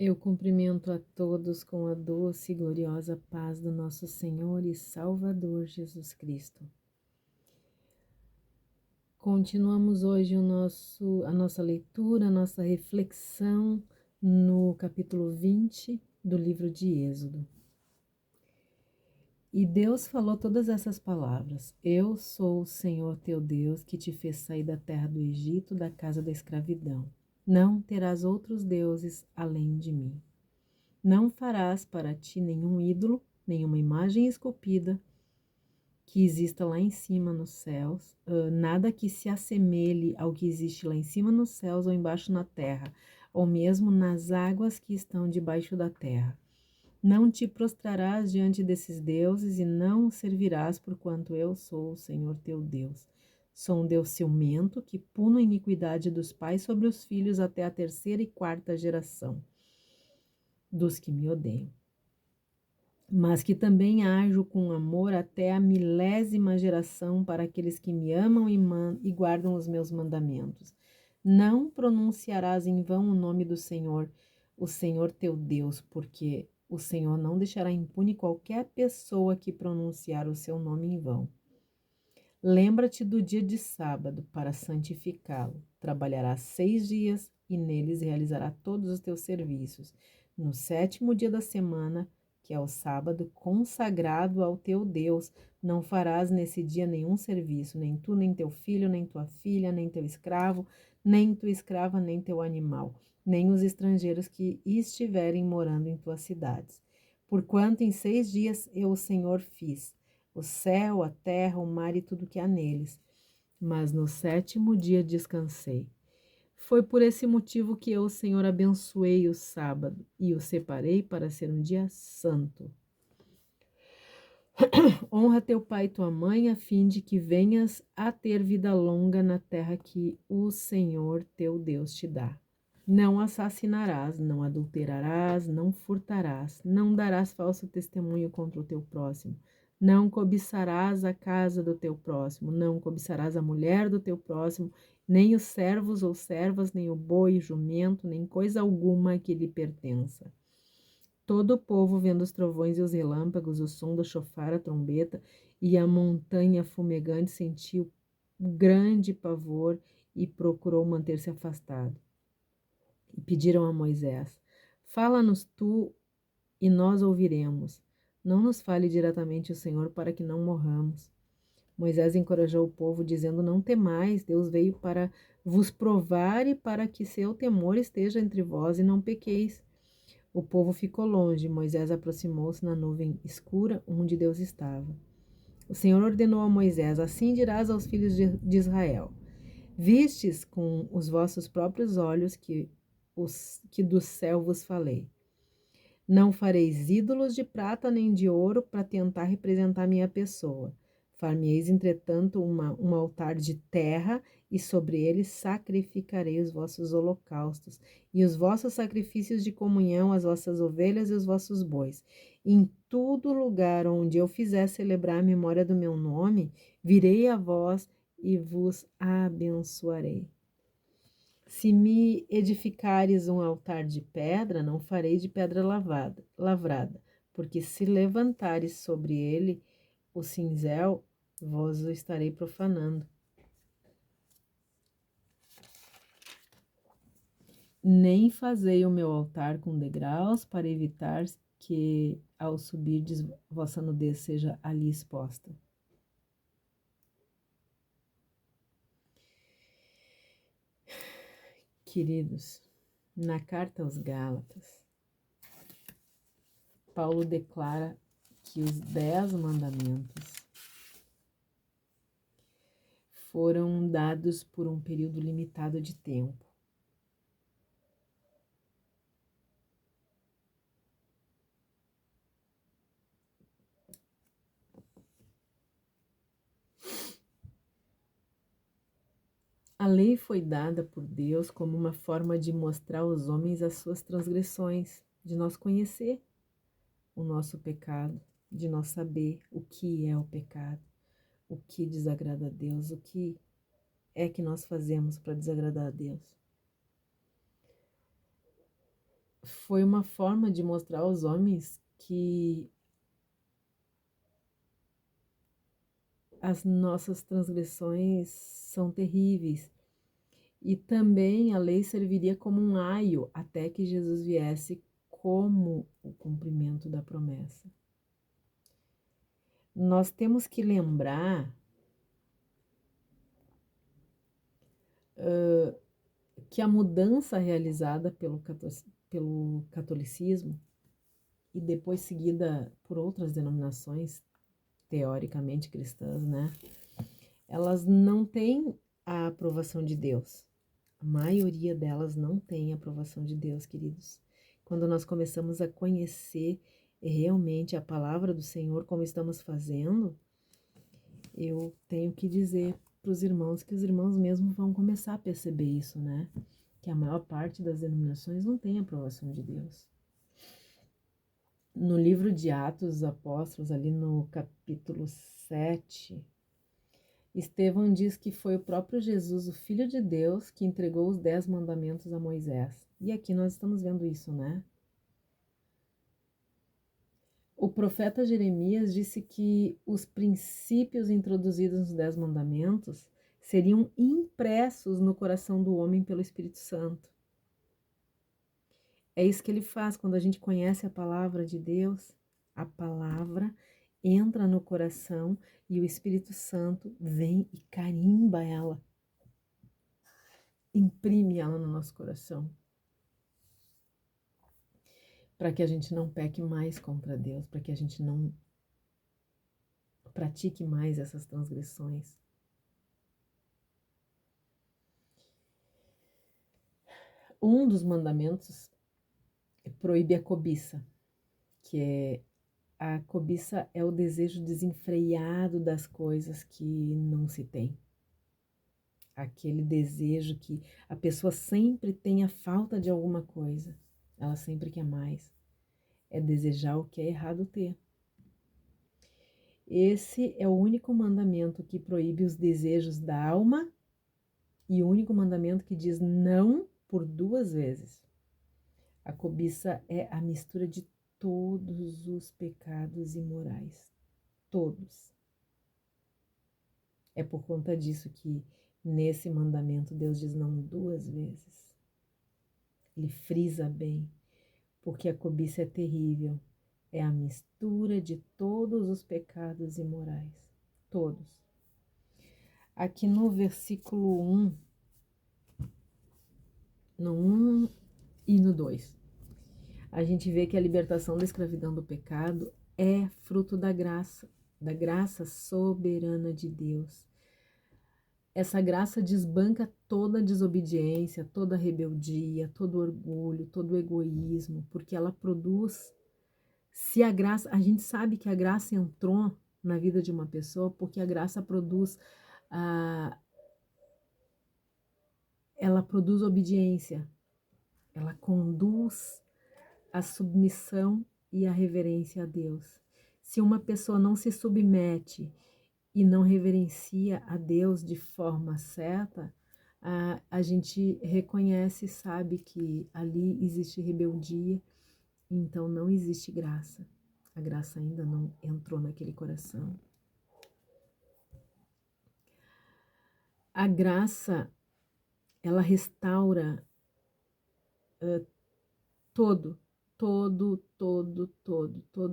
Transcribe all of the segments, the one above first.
Eu cumprimento a todos com a doce e gloriosa paz do nosso Senhor e Salvador Jesus Cristo. Continuamos hoje a nossa leitura, a nossa reflexão no capítulo 20 do livro de Êxodo. E Deus falou todas essas palavras: Eu sou o Senhor teu Deus que te fez sair da terra do Egito, da casa da escravidão. Não terás outros deuses além de mim. Não farás para ti nenhum ídolo, nenhuma imagem esculpida que exista lá em cima nos céus, nada que se assemelhe ao que existe lá em cima nos céus ou embaixo na terra, ou mesmo nas águas que estão debaixo da terra. Não te prostrarás diante desses deuses e não os servirás, porquanto eu sou o Senhor teu Deus. Sou um Deus ciumento que puno a iniquidade dos pais sobre os filhos até a terceira e quarta geração dos que me odeiam, mas que também ajo com amor até a 1000ª geração para aqueles que me amam e guardam os meus mandamentos. Não pronunciarás em vão o nome do Senhor, o Senhor teu Deus, porque o Senhor não deixará impune qualquer pessoa que pronunciar o seu nome em vão. Lembra-te do dia de sábado para santificá-lo. Trabalharás 6 dias e neles realizará todos os teus serviços. No 7º dia da semana, que é o sábado, consagrado ao teu Deus, não farás nesse dia nenhum serviço, nem tu, nem teu filho, nem tua filha, nem teu escravo, nem tua escrava, nem teu animal, nem os estrangeiros que estiverem morando em tuas cidades. Porquanto em 6 dias eu, o Senhor, fiz o céu, a terra, o mar e tudo que há neles, mas no 7º dia descansei. Foi por esse motivo que eu, o Senhor, abençoei o sábado e o separei para ser um dia santo. Honra teu pai e tua mãe, a fim de que venhas a ter vida longa na terra que o Senhor teu Deus te dá. Não assassinarás, não adulterarás, não furtarás, não darás falso testemunho contra o teu próximo, não cobiçarás a casa do teu próximo, não cobiçarás a mulher do teu próximo, nem os servos ou servas, nem o boi, jumento, nem coisa alguma que lhe pertença. Todo o povo, vendo os trovões e os relâmpagos, o som do chofar, a trombeta e a montanha fumegante, sentiu grande pavor e procurou manter-se afastado. E pediram a Moisés: Fala-nos tu e nós ouviremos. Não nos fale diretamente o Senhor para que não morramos. Moisés encorajou o povo, dizendo: Não temais, Deus veio para vos provar e para que seu temor esteja entre vós e não pequeis. O povo ficou longe. Moisés aproximou-se na nuvem escura onde Deus estava. O Senhor ordenou a Moisés: Assim dirás aos filhos de Israel: Vistes com os vossos próprios olhos que do céu vos falei. Não fareis ídolos de prata nem de ouro para tentar representar minha pessoa. Far-me-eis, entretanto, um altar de terra, e sobre ele sacrificarei os vossos holocaustos, e os vossos sacrifícios de comunhão, as vossas ovelhas e os vossos bois. Em todo lugar onde eu fizer celebrar a memória do meu nome, virei a vós e vos abençoarei. Se me edificares um altar de pedra, não farei de pedra lavrada, porque se levantares sobre ele o cinzel, vós o estarei profanando. Nem fazei o meu altar com degraus, para evitar que, ao subirdes, vossa nudez seja ali exposta. Queridos, na carta aos Gálatas, Paulo declara que os 10 mandamentos foram dados por um período limitado de tempo. A lei foi dada por Deus como uma forma de mostrar aos homens as suas transgressões, de nós conhecer o nosso pecado, de nós saber o que é o pecado, o que desagrada a Deus, o que é que nós fazemos para desagradar a Deus. foi uma forma de mostrar aos homens que as nossas transgressões são terríveis. E também a lei serviria como um aio até que Jesus viesse como o cumprimento da promessa. Nós temos que lembrar que a mudança realizada pelo catolicismo e depois seguida por outras denominações teoricamente cristãs, né? Elas não têm a aprovação de Deus. A maioria delas não tem a aprovação de Deus, queridos. Quando nós começamos a conhecer realmente a palavra do Senhor, como estamos fazendo, eu tenho que dizer para os irmãos que os irmãos mesmo vão começar a perceber isso, né? Que a maior parte das denominações não tem a aprovação de Deus. No livro de Atos dos Apóstolos, ali no capítulo 7, Estevão diz que foi o próprio Jesus, o Filho de Deus, que entregou os 10 mandamentos a Moisés. E aqui nós estamos vendo isso, né? O profeta Jeremias disse que os princípios introduzidos nos 10 mandamentos seriam impressos no coração do homem pelo Espírito Santo. É isso que ele faz quando a gente conhece a palavra de Deus. A palavra entra no coração e o Espírito Santo vem e carimba ela, imprime ela no nosso coração, para que a gente não peque mais contra Deus, para que a gente não pratique mais essas transgressões. Um dos mandamentos proíbe a cobiça, que a cobiça é o desejo desenfreado das coisas que não se tem. Aquele desejo que a pessoa sempre tem a falta de alguma coisa, ela sempre quer mais. É desejar o que é errado ter. Esse é o único mandamento que proíbe os desejos da alma e o único mandamento que diz não por 2 vezes. A cobiça é a mistura de todos os pecados imorais. Todos. É por conta disso que nesse mandamento Deus diz não 2 vezes. Ele frisa bem, porque a cobiça é terrível. É a mistura de todos os pecados imorais. Todos. Aqui no versículo 1, no 1 e no 2, a gente vê que a libertação da escravidão do pecado é fruto da graça soberana de Deus. Essa graça desbanca toda desobediência, toda rebeldia, todo orgulho, todo egoísmo, porque ela produz. Se a graça, a gente sabe que a graça entrou na vida de uma pessoa porque a graça produz, ela produz obediência, ela conduz a submissão e a reverência a Deus. Se uma pessoa não se submete e não reverencia a Deus de forma certa, a gente reconhece e sabe que ali existe rebeldia, então não existe graça. A graça ainda não entrou naquele coração. A graça, ela restaura todo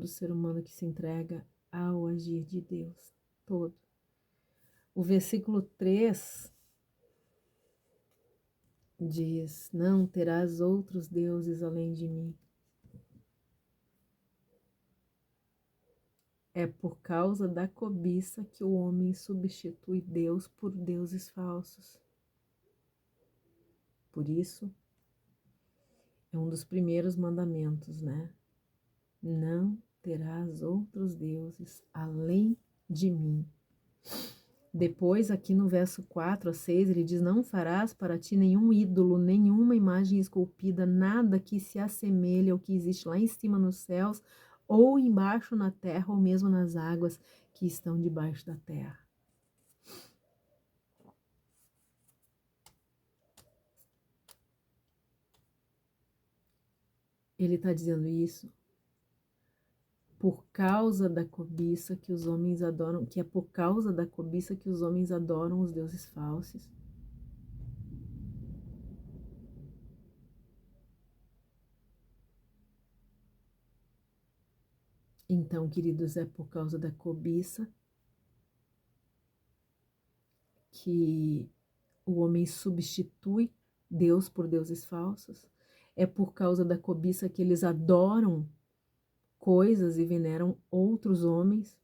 ser humano que se entrega ao agir de Deus, todo. O versículo 3 diz: não terás outros deuses além de mim. É por causa da cobiça que o homem substitui Deus por deuses falsos. Por isso, é um dos primeiros mandamentos, né? Não terás outros deuses além de mim. Depois, aqui no verso 4 a 6, ele diz: não farás para ti nenhum ídolo, nenhuma imagem esculpida, nada que se assemelhe ao que existe lá em cima nos céus, ou embaixo na terra, ou mesmo nas águas que estão debaixo da terra. Ele está dizendo isso por causa da cobiça que os homens adoram, que é por causa da cobiça que os homens adoram os deuses falsos. Então, queridos, é por causa da cobiça que o homem substitui Deus por deuses falsos. É por causa da cobiça que eles adoram coisas e veneram outros homens.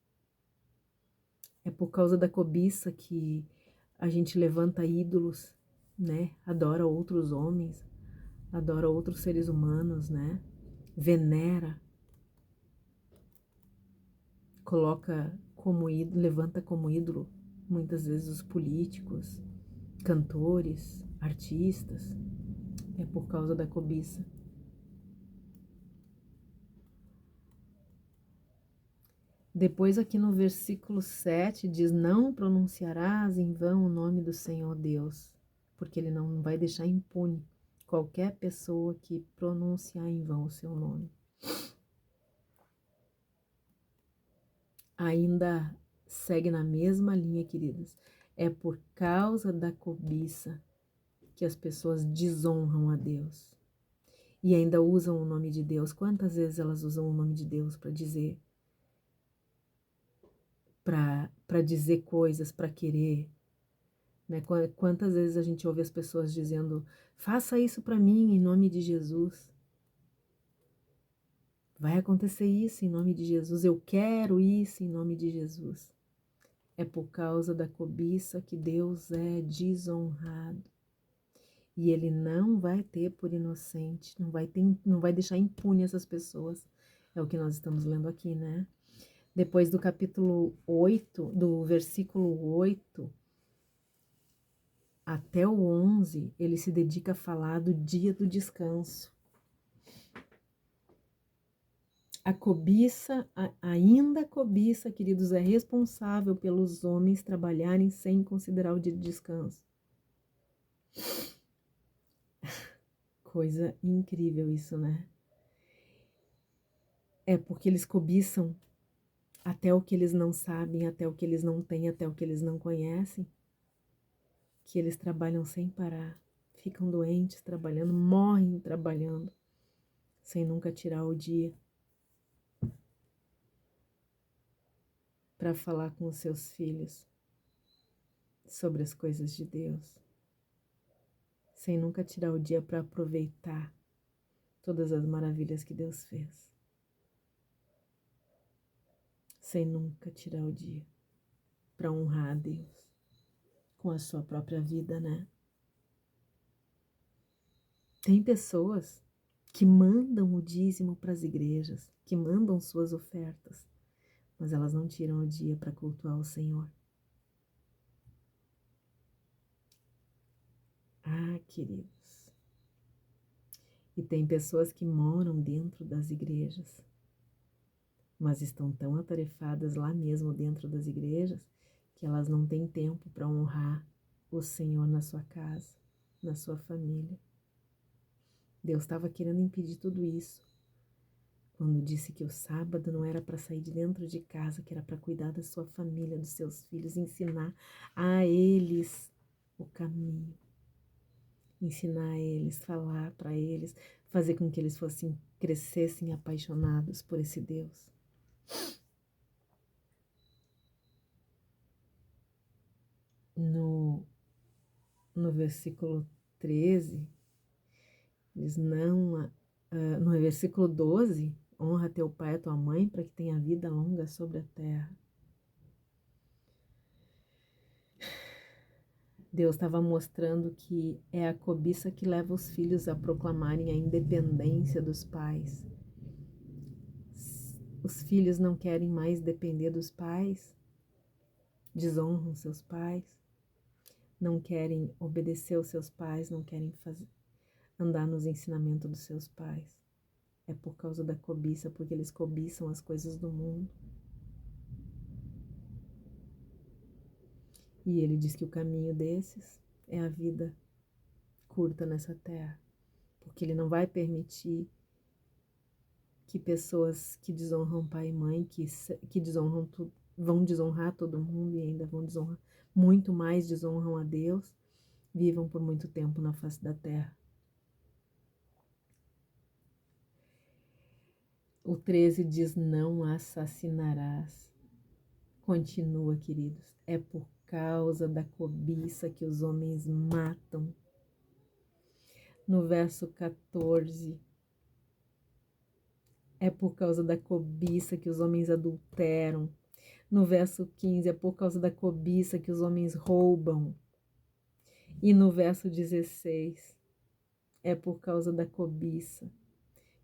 É por causa da cobiça que a gente levanta ídolos, né? Adora outros homens, adora outros seres humanos, né? Venera, coloca como ídolo, levanta como ídolo muitas vezes os políticos, cantores, artistas. É por causa da cobiça. Depois aqui no versículo 7 diz: não pronunciarás em vão o nome do Senhor Deus, porque ele não vai deixar impune qualquer pessoa que pronunciar em vão o seu nome. Ainda segue na mesma linha, queridos. É por causa da cobiça que as pessoas desonram a Deus. E ainda usam o nome de Deus. Quantas vezes elas usam o nome de Deus para dizer coisas, para querer, né? Quantas vezes a gente ouve as pessoas dizendo: faça isso para mim em nome de Jesus. Vai acontecer isso em nome de Jesus. Eu quero isso em nome de Jesus. É por causa da cobiça que Deus é desonrado. E ele não vai ter por inocente, não vai deixar impune essas pessoas. É o que nós estamos lendo aqui, né? Depois do capítulo 8, do versículo 8 até o 11, ele se dedica a falar do dia do descanso. A cobiça, ainda a cobiça, queridos, é responsável pelos homens trabalharem sem considerar o dia de descanso. Coisa incrível isso, né? É porque eles cobiçam até o que eles não sabem, até o que eles não têm, até o que eles não conhecem, que eles trabalham sem parar, ficam doentes trabalhando, morrem trabalhando, sem nunca tirar o dia para falar com os seus filhos sobre as coisas de Deus, sem nunca tirar o dia para aproveitar todas as maravilhas que Deus fez, sem nunca tirar o dia para honrar a Deus com a sua própria vida, né? Tem pessoas que mandam o dízimo para as igrejas, que mandam suas ofertas, mas elas não tiram o dia para cultuar o Senhor. Ah, queridos. E tem pessoas que moram dentro das igrejas, mas estão tão atarefadas lá mesmo dentro das igrejas que elas não têm tempo para honrar o Senhor na sua casa, na sua família. Deus estava querendo impedir tudo isso quando disse que o sábado não era para sair de dentro de casa, que era para cuidar da sua família, dos seus filhos, ensinar a eles o caminho, ensinar a eles, falar para eles, fazer com que eles crescessem apaixonados por esse Deus. No versículo 13, diz não, no versículo 12, honra teu pai e tua mãe para que tenha vida longa sobre a terra. Deus estava mostrando que é a cobiça que leva os filhos a proclamarem a independência dos pais. Os filhos não querem mais depender dos pais, desonram seus pais, não querem obedecer aos seus pais, não querem andar nos ensinamentos dos seus pais. É por causa da cobiça, porque eles cobiçam as coisas do mundo. E ele diz que o caminho desses é a vida curta nessa terra, porque ele não vai permitir que pessoas que desonram pai e mãe, que desonram vão desonrar todo mundo e ainda vão desonrar muito mais, desonram a Deus, vivam por muito tempo na face da terra. O 13 diz: não assassinarás. Continua, queridos, é por causa da cobiça que os homens matam. No verso 14, é por causa da cobiça que os homens adulteram. No verso 15, é por causa da cobiça que os homens roubam. E no verso 16, é por causa da cobiça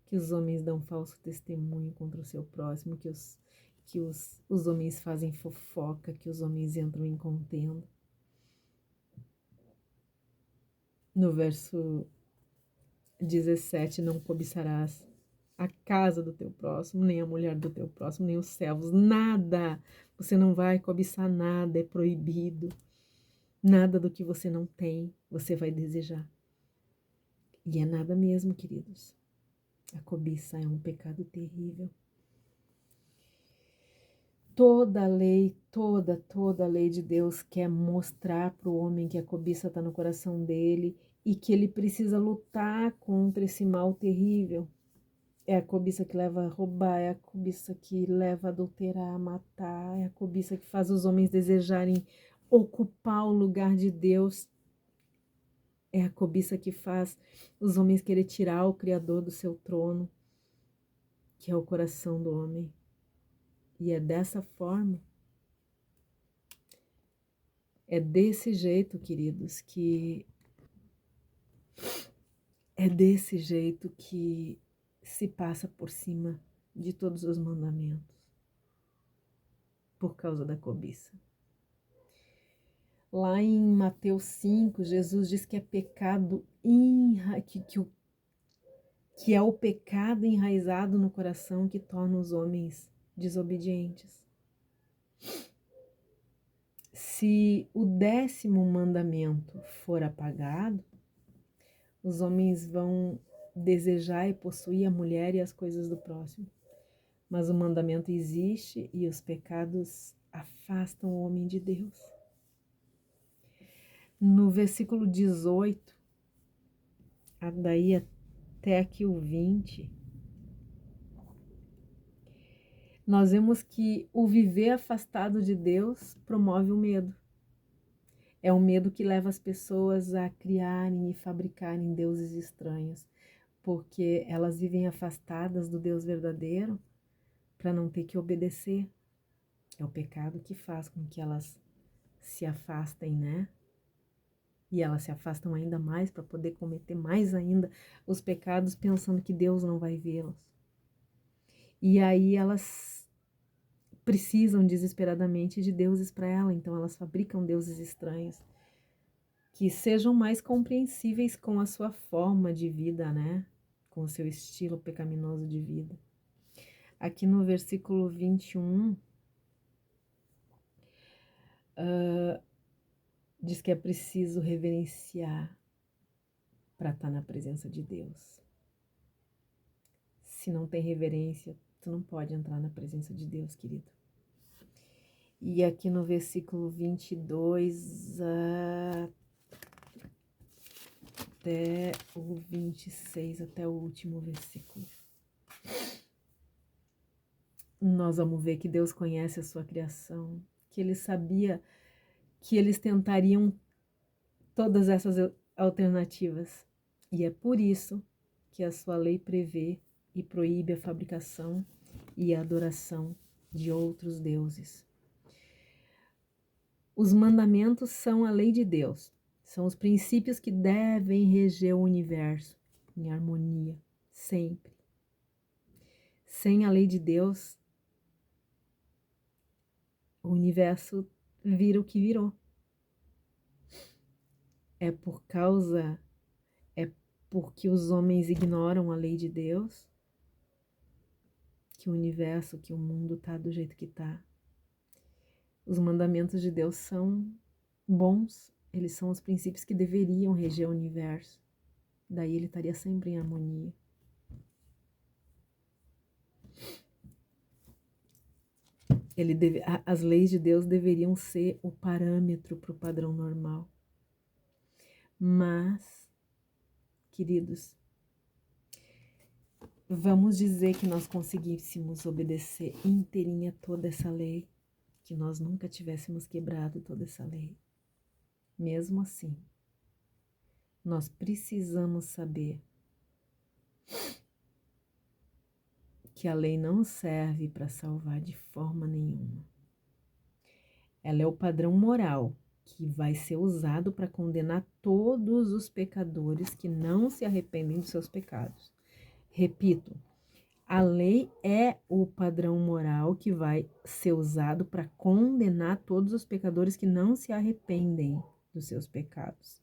que os homens dão falso testemunho contra o seu próximo, que os homens fazem fofoca, que os homens entram em contenda. No verso 17, não cobiçarás a casa do teu próximo, nem a mulher do teu próximo, nem os servos, nada. Você não vai cobiçar nada, é proibido. Nada do que você não tem, você vai desejar. E é nada mesmo, queridos. A cobiça é um pecado terrível. Toda a lei, toda a lei de Deus quer mostrar para o homem que a cobiça está no coração dele e que ele precisa lutar contra esse mal terrível. É a cobiça que leva a roubar, é a cobiça que leva a adulterar, a matar, é a cobiça que faz os homens desejarem ocupar o lugar de Deus. É a cobiça que faz os homens querer tirar o Criador do seu trono, que é o coração do homem. E é dessa forma, é desse jeito, queridos, é desse jeito que se passa por cima de todos os mandamentos, por causa da cobiça. Lá em Mateus 5, Jesus diz que é pecado, que é o pecado enraizado no coração que torna os homens desobedientes. Se o 10º mandamento for apagado, os homens vão desejar e possuir a mulher e as coisas do próximo. Mas o mandamento existe e os pecados afastam o homem de Deus. No versículo 18, daí até aqui o 20, nós vemos que o viver afastado de Deus promove o medo. É o medo que leva as pessoas a criarem e fabricarem deuses estranhos, porque elas vivem afastadas do Deus verdadeiro para não ter que obedecer. É o pecado que faz com que elas se afastem, né? E elas se afastam ainda mais para poder cometer mais ainda os pecados, pensando que Deus não vai vê-las. E aí elas precisam desesperadamente de deuses para ela, então elas fabricam deuses estranhos que sejam mais compreensíveis com a sua forma de vida, né? Com o seu estilo pecaminoso de vida. Aqui no versículo 21, diz que é preciso reverenciar para estar na presença de Deus. Se não tem reverência, tu não pode entrar na presença de Deus, querido. E aqui no versículo 22 até o 26, até o último versículo, nós vamos ver que Deus conhece a sua criação, que Ele sabia que eles tentariam todas essas alternativas. E é por isso que a sua lei prevê e proíbe a fabricação e a adoração de outros deuses. Os mandamentos são a lei de Deus, são os princípios que devem reger o universo em harmonia, sempre. Sem a lei de Deus, o universo vira o que virou. É porque os homens ignoram a lei de Deus que o universo, que o mundo está do jeito que está. Os mandamentos de Deus são bons, eles são os princípios que deveriam reger o universo. Daí ele estaria sempre em harmonia. As leis de Deus deveriam ser o parâmetro para o padrão normal. Mas, queridos, vamos dizer que nós conseguíssemos obedecer inteirinha toda essa lei, que nós nunca tivéssemos quebrado toda essa lei. Mesmo assim, nós precisamos saber que a lei não serve para salvar de forma nenhuma. Ela é o padrão moral que vai ser usado para condenar todos os pecadores que não se arrependem dos seus pecados. Repito, a lei é o padrão moral que vai ser usado para condenar todos os pecadores que não se arrependem dos seus pecados.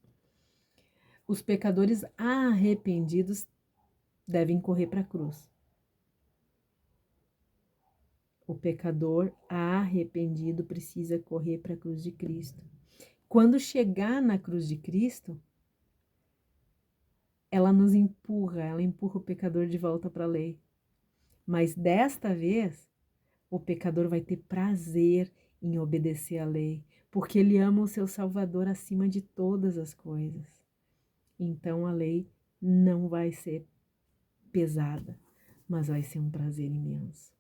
Os pecadores arrependidos devem correr para a cruz. O pecador arrependido precisa correr para a cruz de Cristo. Quando chegar na cruz de Cristo, ela empurra o pecador de volta para a lei. Mas desta vez, o pecador vai ter prazer em obedecer à lei, porque ele ama o seu Salvador acima de todas as coisas. Então a lei não vai ser pesada, mas vai ser um prazer imenso.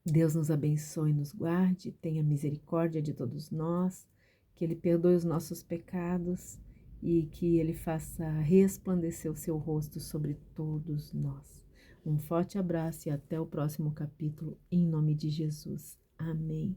Deus nos abençoe e nos guarde, tenha misericórdia de todos nós, que Ele perdoe os nossos pecados e que Ele faça resplandecer o seu rosto sobre todos nós. Um forte abraço e até o próximo capítulo, em nome de Jesus. Amém.